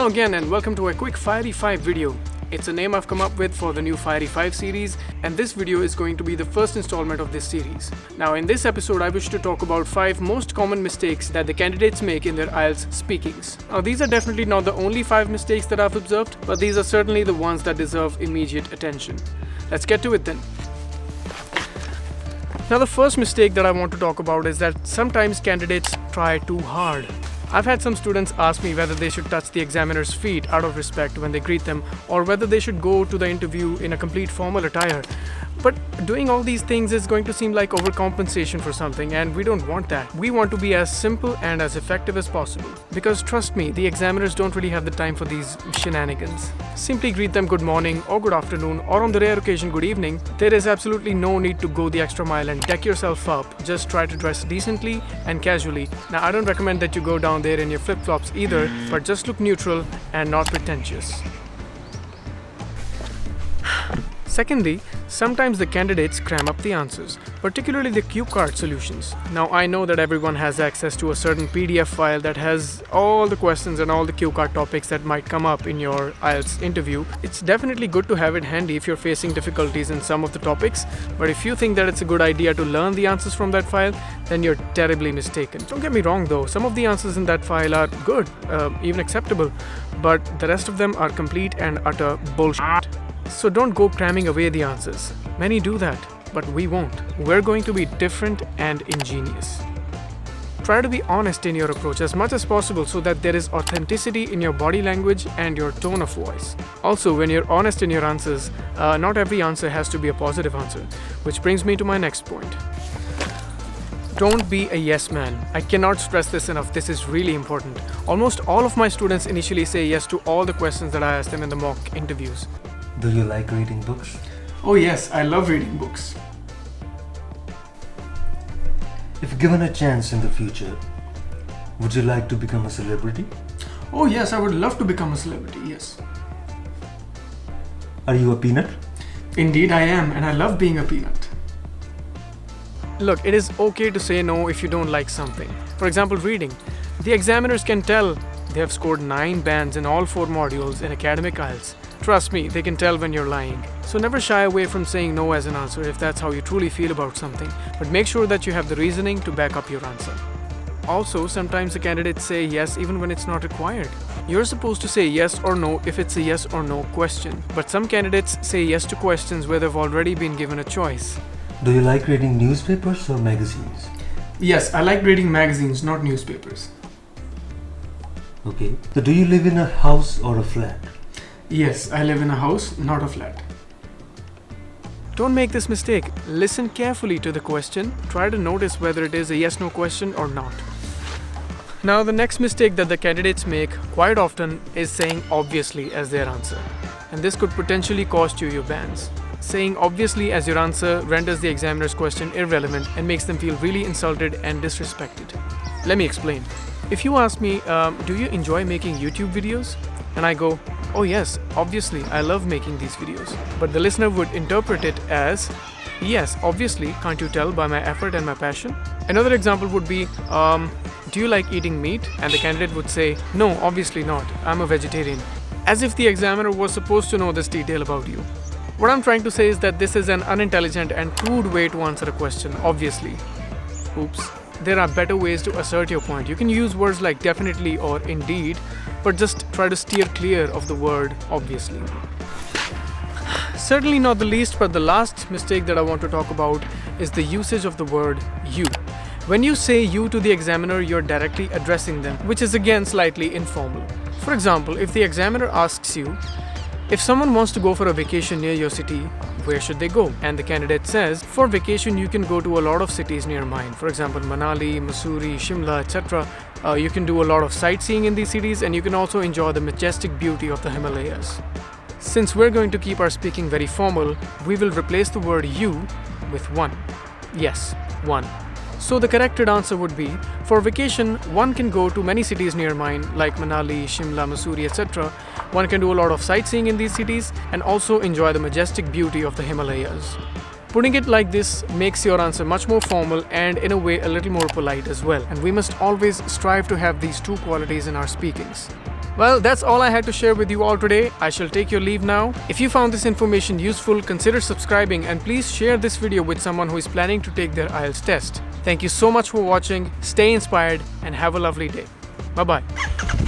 Hello again and welcome to a quick Fiery 5 video. It's a name I've come up with for the new Fiery 5 series, and this video is going to be the first installment of this series. Now in this episode I wish to talk about 5 most common mistakes that the candidates make in their IELTS speakings. Now these are definitely not the only 5 mistakes that I've observed, but these are certainly the ones that deserve immediate attention. Let's get to it then. Now the first mistake that I want to talk about is that sometimes candidates try too hard. I've had some students ask me whether they should touch the examiner's feet out of respect when they greet them, or whether they should go to the interview in a complete formal attire. But doing all these things is going to seem like overcompensation for something, and we don't want that. We want to be as simple and as effective as possible. Because trust me, the examiners don't really have the time for these shenanigans. Simply greet them good morning or good afternoon, or on the rare occasion good evening. There is absolutely no need to go the extra mile and deck yourself up. Just try to dress decently and casually. Now I don't recommend that you go down there in your flip-flops either, but just look neutral and not pretentious. Secondly, sometimes the candidates cram up the answers, particularly the cue card solutions. Now I know that everyone has access to a certain PDF file that has all the questions and all the cue card topics that might come up in your IELTS interview. It's definitely good to have it handy if you're facing difficulties in some of the topics, but if you think that it's a good idea to learn the answers from that file, then you're terribly mistaken. Don't get me wrong though, some of the answers in that file are good, even acceptable, but the rest of them are complete and utter bullshit. So don't go cramming away the answers. Many do that, but we won't. We're going to be different and ingenious. Try to be honest in your approach as much as possible so that there is authenticity in your body language and your tone of voice. Also, when you're honest in your answers, not every answer has to be a positive answer, which brings me to my next point. Don't be a yes man. I cannot stress this enough. This is really important. Almost all of my students initially say yes to all the questions that I ask them in the mock interviews. Do you like reading books? Oh yes, I love reading books. If given a chance in the future, would you like to become a celebrity? Oh yes, I would love to become a celebrity, yes. Are you a peanut? Indeed I am, and I love being a peanut. Look, it is okay to say no if you don't like something. For example, reading. The examiners can tell they have scored 9 bands in all 4 modules in academic IELTS. Trust me, they can tell when you're lying. So never shy away from saying no as an answer if that's how you truly feel about something, but make sure that you have the reasoning to back up your answer. Also, sometimes the candidates say yes even when it's not required. You're supposed to say yes or no if it's a yes or no question, but some candidates say yes to questions where they've already been given a choice. Do you like reading newspapers or magazines? Yes, I like reading magazines, not newspapers. Okay. So do you live in a house or a flat? Yes, I live in a house, not a flat. Don't make this mistake. Listen carefully to the question. Try to notice whether it is a yes-no question or not. Now, the next mistake that the candidates make quite often is saying obviously as their answer. And this could potentially cost you your bands. Saying obviously as your answer renders the examiner's question irrelevant and makes them feel really insulted and disrespected. Let me explain. If you ask me, do you enjoy making YouTube videos? And I go, oh yes, obviously, I love making these videos. But the listener would interpret it as, yes, obviously, can't you tell by my effort and my passion? Another example would be, do you like eating meat? And the candidate would say, no, obviously not, I'm a vegetarian. As if the examiner was supposed to know this detail about you. What I'm trying to say is that this is an unintelligent and crude way to answer a question, obviously. Oops. There are better ways to assert your point. You can use words like definitely or indeed, but just try to steer clear of the word obviously. Certainly not the least, but the last mistake that I want to talk about is the usage of the word you. When you say you to the examiner, you're directly addressing them, which is again slightly informal. For example, if the examiner asks you, if someone wants to go for a vacation near your city, where should they go? And the candidate says, for vacation you can go to a lot of cities near mine. For example, Manali, Mussoorie, Shimla, etc. You can do a lot of sightseeing in these cities, and you can also enjoy the majestic beauty of the Himalayas. Since we're going to keep our speaking very formal, we will replace the word you with one. Yes, one. So the corrected answer would be, for vacation, one can go to many cities near mine like Manali, Shimla, Mussoorie, etc. One can do a lot of sightseeing in these cities and also enjoy the majestic beauty of the Himalayas. Putting it like this makes your answer much more formal and in a way a little more polite as well. And we must always strive to have these two qualities in our speakings. Well, that's all I had to share with you all today. I shall take your leave now. If you found this information useful, consider subscribing and please share this video with someone who is planning to take their IELTS test. Thank you so much for watching. Stay inspired and have a lovely day. Bye-bye.